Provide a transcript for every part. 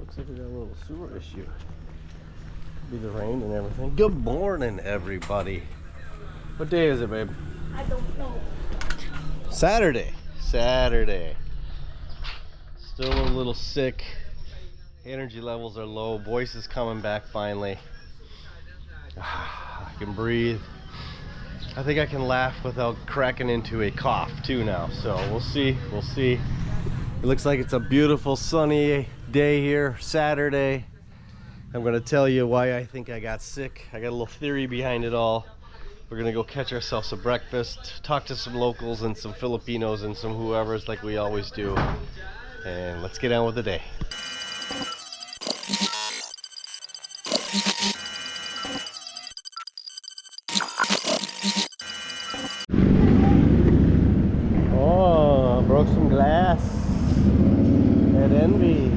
Looks like we got a little sewer issue. Be the rain and everything. Good morning, everybody. What day is it, babe? I don't know. Saturday. Saturday. Still a little sick. Energy levels are low. Voice is coming back finally. I can breathe. I think I can laugh without cracking into a cough too now. So we'll see. We'll see. It looks like it's a beautiful sunny day here, Saturday. I'm gonna tell you why I think I got sick. I got a little theory behind it all. We're gonna go catch ourselves a breakfast, talk to some locals and some Filipinos and some whoever's like we always do. And let's get on with the day. Oh, broke some glass at Envy.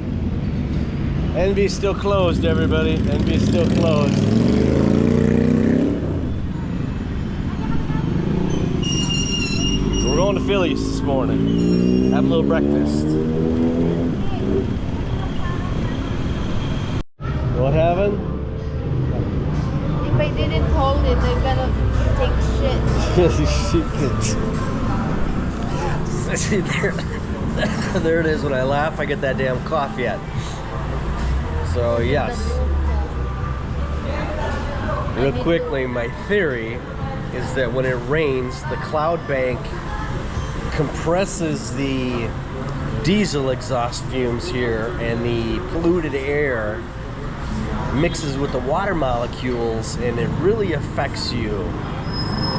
Envy's still closed, everybody. Envy's still closed. So we're going to Philly's this morning. Have a little breakfast. What happened? If I didn't hold it, I'm gonna take shit. There it is. When I laugh, I get that damn cough yet. So yes. Real quickly, my theory is that when it rains, the cloud bank compresses the diesel exhaust fumes here, and the polluted air mixes with the water molecules, and it really affects you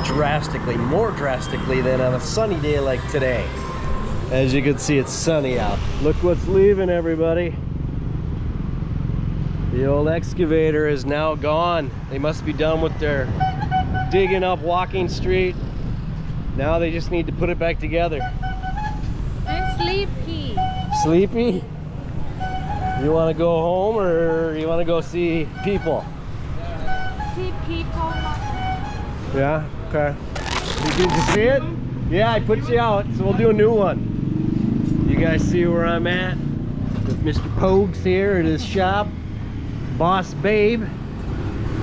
drastically, more drastically than on a sunny day like today. As you can see, it's sunny out. Look what's leaving, everybody. The old excavator is now gone. They must be done with their digging up Walking Street. Now they just need to put it back together. I'm sleepy. Sleepy? You want to go home or you want to go see people? See people. Yeah? Okay. Did you see it? Yeah, I put you out, so we'll do a new one. You guys see where I'm at? With Mr. Pogues here at his shop. Boss Babe.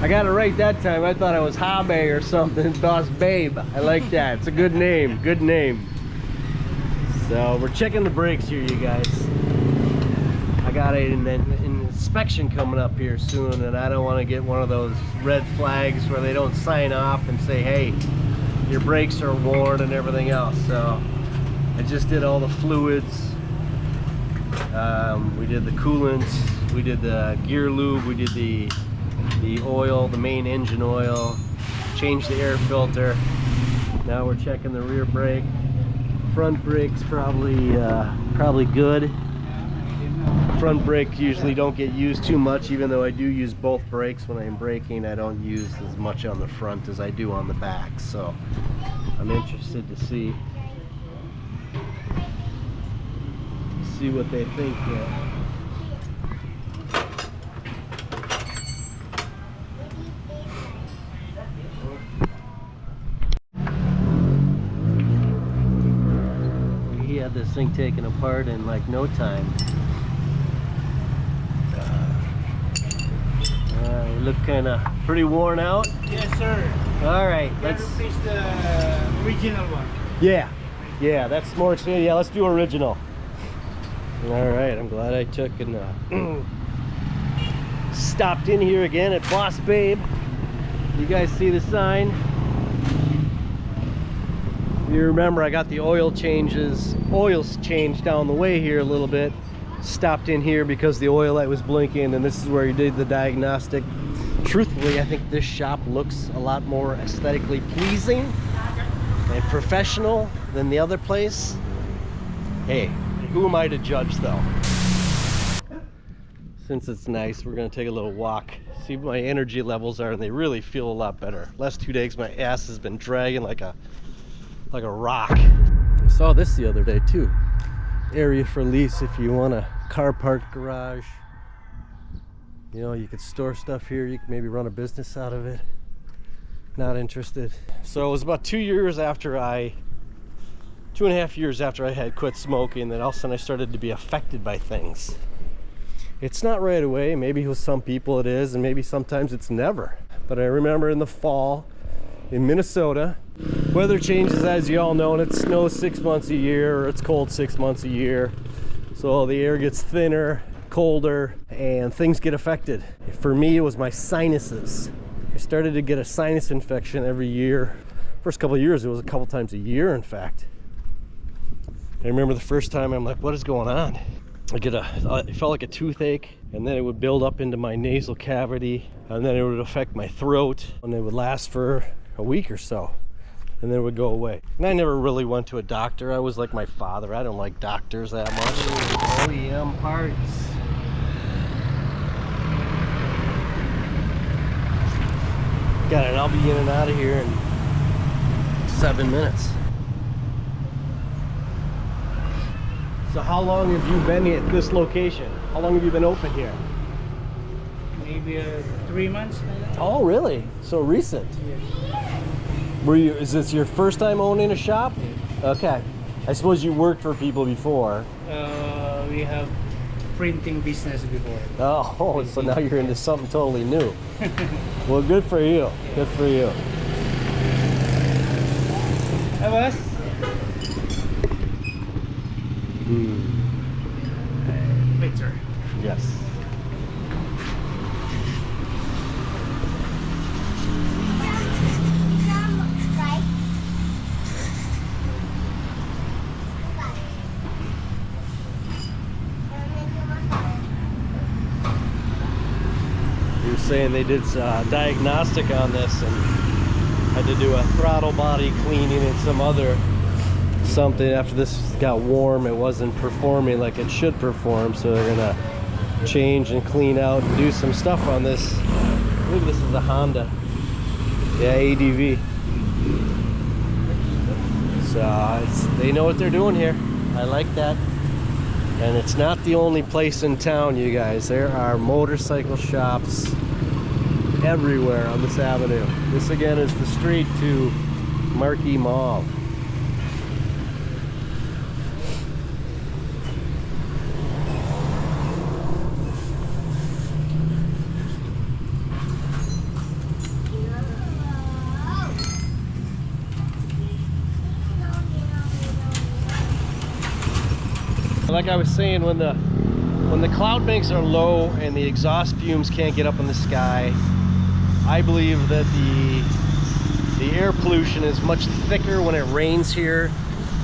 I got it right that time. I thought it was Habe or something. Boss Babe. I like that. It's a good name. Good name. So we're checking the brakes here, you guys. I got an inspection coming up here soon, and I don't want to get one of those red flags where they don't sign off and say, hey, your brakes are worn and everything else. So I just did all the fluids. We did the coolants, we did the gear lube, we did the oil, the main engine oil, changed the air filter. Now we're checking the rear brake. Front brake's probably good. Front brakes usually don't get used too much, even though I do use both brakes when I'm braking. I don't use as much on the front as I do on the back, so I'm interested to see what they think. He had this thing taken apart in like no time. You look kind of pretty worn out. Yes, sir. All right, let's replace the original one. Yeah, that's more exciting. Yeah, let's do original. All right, I'm glad I took and stopped in here again at Boss Babe. You guys see the sign? You remember I got the oils changed down the way here a little bit. Stopped in here because the oil light was blinking, and this is where you did the diagnostic. Truthfully, I think this shop looks a lot more aesthetically pleasing and professional than the other place. Hey, who am I to judge though? Since it's nice, we're gonna take a little walk, see what my energy levels are, and they really feel a lot better. Last 2 days my ass has been dragging like a rock. I saw this the other day too. Area for lease if you want a car park garage. You know, you could store stuff here, you could maybe run a business out of it. Not interested. So it was about 2 years after 2.5 years after I had quit smoking that all of a sudden I started to be affected by things. It's not right away. Maybe with some people it is, and maybe sometimes it's never. But I remember in the fall in Minnesota, weather changes, as you all know, and it snows 6 months a year, or it's cold 6 months a year. So the air gets thinner, colder, and things get affected. For me, it was my sinuses. I started to get a sinus infection every year. First couple of years, it was a couple times a year, in fact. I remember the first time, I'm like, what is going on? It felt like a toothache, and then it would build up into my nasal cavity, and then it would affect my throat, and it would last for a week or so, and then it would go away. And I never really went to a doctor. I was like my father. I don't like doctors that much. OEM parts. Got it. I'll be in and out of here in 7 minutes. So how long have you been at this location? How long have you been open here? Maybe 3 months. Oh, really? So recent? Yes. Is this your first time owning a shop? Okay. I suppose you worked for people before. We have printing business before. Oh, so now you're into something totally new. Well, good for you. Good for you. Hey, boss. Picture. Yes. You were saying they did diagnostic on this and had to do a throttle body cleaning and something after this got warm. It wasn't performing like it should perform, so they're gonna change and clean out and do some stuff on this. I believe this is a Honda. Yeah, ADV. So they know what they're doing here. I like that. And it's not the only place in town, you guys. There are motorcycle shops everywhere on this avenue. This again is the street to Marquee Mall. Like I was saying, when the cloud banks are low and the exhaust fumes can't get up in the sky, I believe that the air pollution is much thicker when it rains here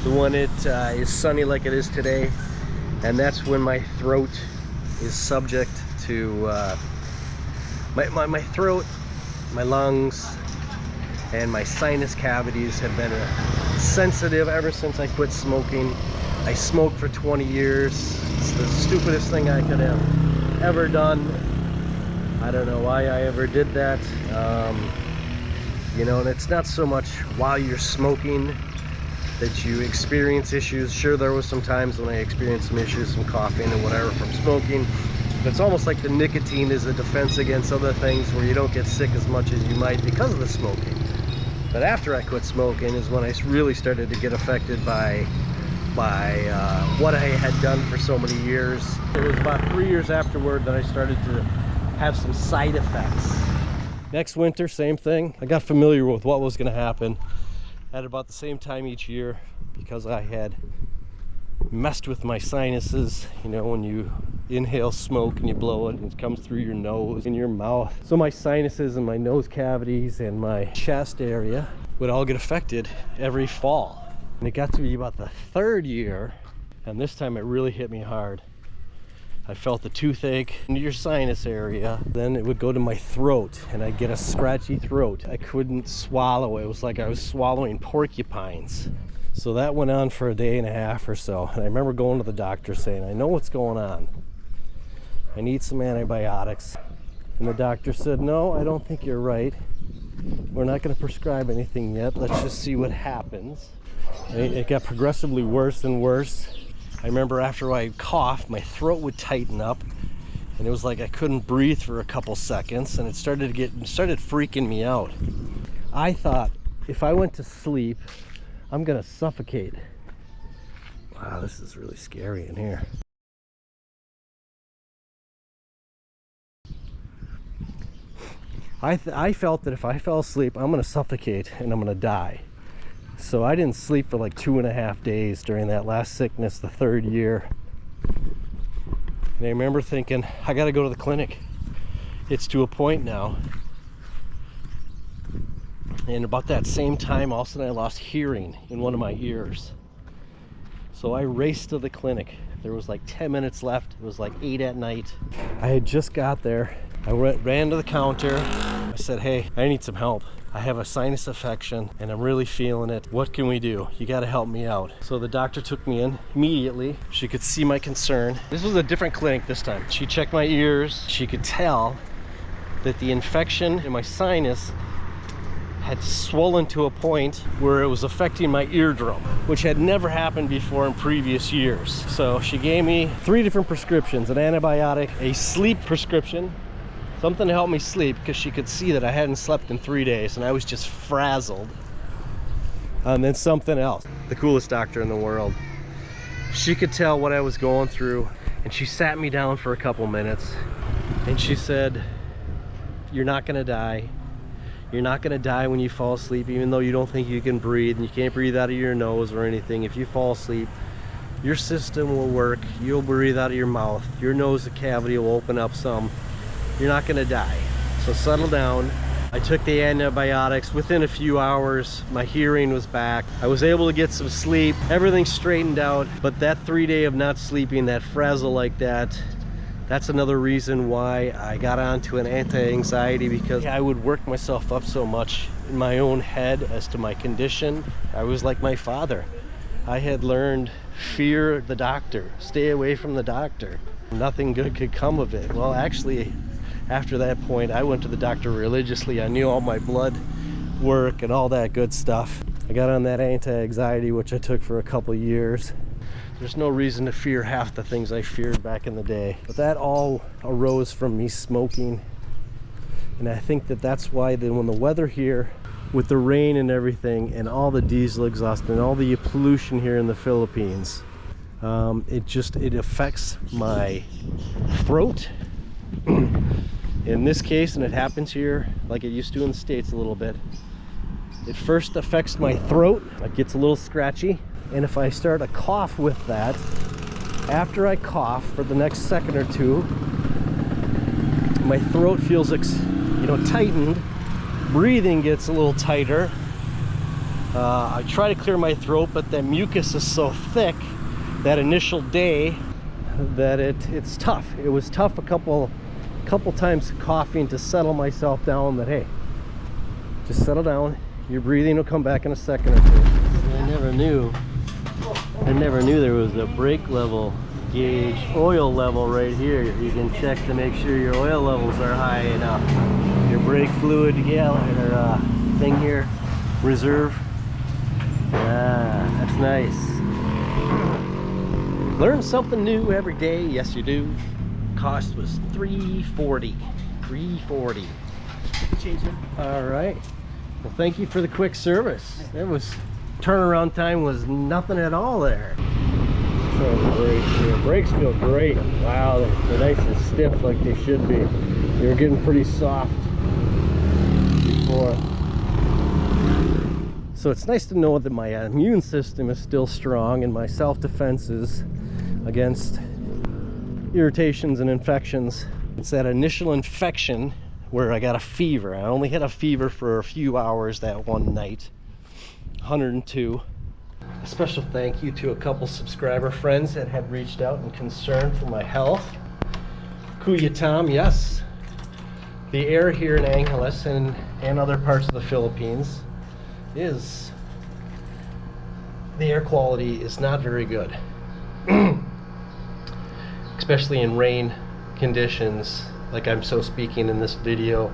than when it is sunny like it is today. And that's when my throat is subject to my throat, my lungs, and my sinus cavities have been sensitive ever since I quit smoking. I smoked for 20 years. It's the stupidest thing I could have ever done. I don't know why I ever did that. You know, and it's not so much while you're smoking that you experience issues. Sure, there was some times when I experienced some issues, some coughing and whatever from smoking. But it's almost like the nicotine is a defense against other things where you don't get sick as much as you might because of the smoking. But after I quit smoking is when I really started to get affected by what I had done for so many years. It was about 3 years afterward that I started to have some side effects. Next winter, same thing. I got familiar with what was going to happen at about the same time each year because I had messed with my sinuses. You know, when you inhale smoke and you blow it and it comes through your nose and your mouth. So my sinuses and my nose cavities and my chest area would all get affected every fall. And it got to be about the third year, and this time it really hit me hard. I felt the toothache in your sinus area. Then it would go to my throat, and I'd get a scratchy throat. I couldn't swallow. It was like I was swallowing porcupines. So that went on for a day and a half or so. And I remember going to the doctor saying, I know what's going on. I need some antibiotics. And the doctor said, no, I don't think you're right. We're not going to prescribe anything yet. Let's just see what happens. It got progressively worse and worse. I remember after I coughed, my throat would tighten up, and it was like I couldn't breathe for a couple seconds, and it started freaking me out. I thought if I went to sleep, I'm gonna suffocate. Wow, this is really scary in here. I felt that if I fell asleep, I'm gonna suffocate and I'm gonna die. So I didn't sleep for like 2.5 days during that last sickness, the 3rd year. And I remember thinking, I gotta go to the clinic. It's to a point now. And about that same time, all of a sudden I lost hearing in one of my ears. So I raced to the clinic. There was like 10 minutes left. It was like 8 at night. I had just got there. I ran to the counter. I said, hey, I need some help. I have a sinus infection and I'm really feeling it. What can we do? You got to help me out. So the doctor took me in immediately. She could see my concern. This was a different clinic this time. She checked my ears. She could tell that the infection in my sinus had swollen to a point where it was affecting my eardrum, which had never happened before in previous years. So she gave me 3 different prescriptions: an antibiotic, a sleep prescription, something to help me sleep, because she could see that I hadn't slept in 3 days and I was just frazzled, and then something else. The coolest doctor in the world. She could tell what I was going through, and she sat me down for a couple minutes and she said, you're not gonna die. You're not gonna die when you fall asleep, even though you don't think you can breathe and you can't breathe out of your nose or anything. If you fall asleep, your system will work. You'll breathe out of your mouth. Your nose cavity will open up some. You're not gonna die. So settle down. I took the antibiotics. Within a few hours, my hearing was back. I was able to get some sleep. Everything straightened out. But that 3 day of not sleeping, that frazzle like that, that's another reason why I got onto an anti-anxiety, because I would work myself up so much in my own head as to my condition. I was like my father. I had learned, fear the doctor, stay away from the doctor. Nothing good could come of it. Well, actually, after that point, I went to the doctor religiously. I knew all my blood work and all that good stuff. I got on that anti-anxiety, which I took for a couple years. There's no reason to fear half the things I feared back in the day. But that all arose from me smoking. And I think that that's why then when the weather here, with the rain and everything, and all the diesel exhaust and all the pollution here in the Philippines, it affects my throat. In this case, and it happens here like it used to in the States a little bit, it first affects my throat. It gets a little scratchy. And if I start a cough with that, after I cough for the next second or two, my throat feels tightened. Breathing gets a little tighter. I try to clear my throat, but that mucus is so thick that initial day that it's tough. It was tough a couple times coughing to settle myself down, that hey, just settle down. Your breathing will come back in a second or two. I never knew there was a brake level gauge, oil level right here. You can check to make sure your oil levels are high enough. Your brake fluid thing here, reserve. That's nice. Learn something new every day. Yes, you do. Cost was $340. All right. Well, thank you for the quick service. Turnaround time was nothing at all there. So the brakes feel great. Wow, they're nice and stiff like they should be. They were getting pretty soft before. So it's nice to know that my immune system is still strong and my self-defenses against irritations and infections. It's that initial infection where I got a fever. I only had a fever for a few hours that one night. 102. A special thank you to a couple subscriber friends that had reached out and concerned for my health. Kuya Tom, yes. The air here in Angeles and other parts of the Philippines the air quality is not very good. Especially in rain conditions like I'm so speaking in this video.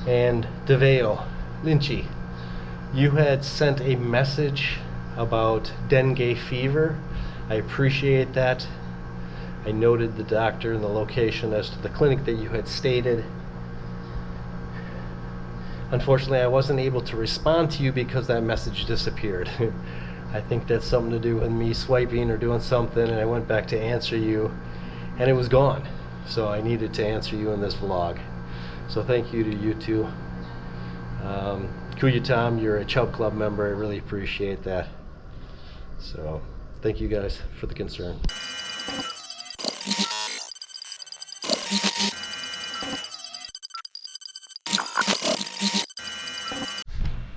And DeVeo, Lynchy, you had sent a message about dengue fever. I appreciate that. I noted the doctor and the location as to the clinic that you had stated. Unfortunately, I wasn't able to respond to you because that message disappeared. I think that's something to do with me swiping or doing something, and I went back to answer you and it was gone. So I needed to answer you in this vlog. So thank you to you two. Kuya Tom, you're a Chow Club member. I really appreciate that. So thank you guys for the concern.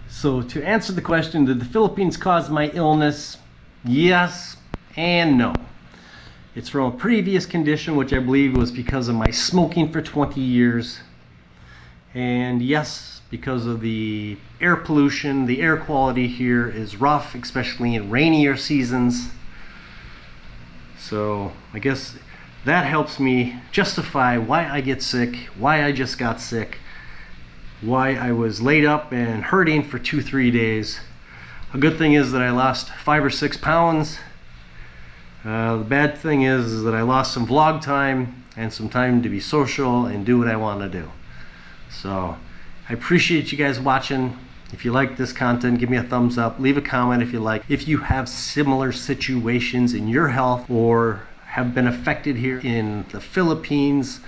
So to answer the question, did the Philippines cause my illness? Yes and no. It's from a previous condition, which I believe was because of my smoking for 20 years. And yes, because of the air pollution, the air quality here is rough, especially in rainier seasons. So I guess that helps me justify why I get sick, why I just got sick, why I was laid up and hurting for 2-3 days. A good thing is that I lost 5 or 6 pounds. The bad thing is that I lost some vlog time and some time to be social and do what I want to do. So I appreciate you guys watching. If you like this content, give me a thumbs up, leave a comment if you like. If you have similar situations in your health or have been affected here in the Philippines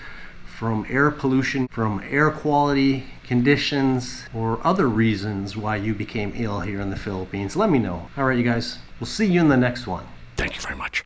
from air pollution, from air quality conditions, or other reasons why you became ill here in the Philippines, let me know. All right, you guys, we'll see you in the next one. Thank you very much.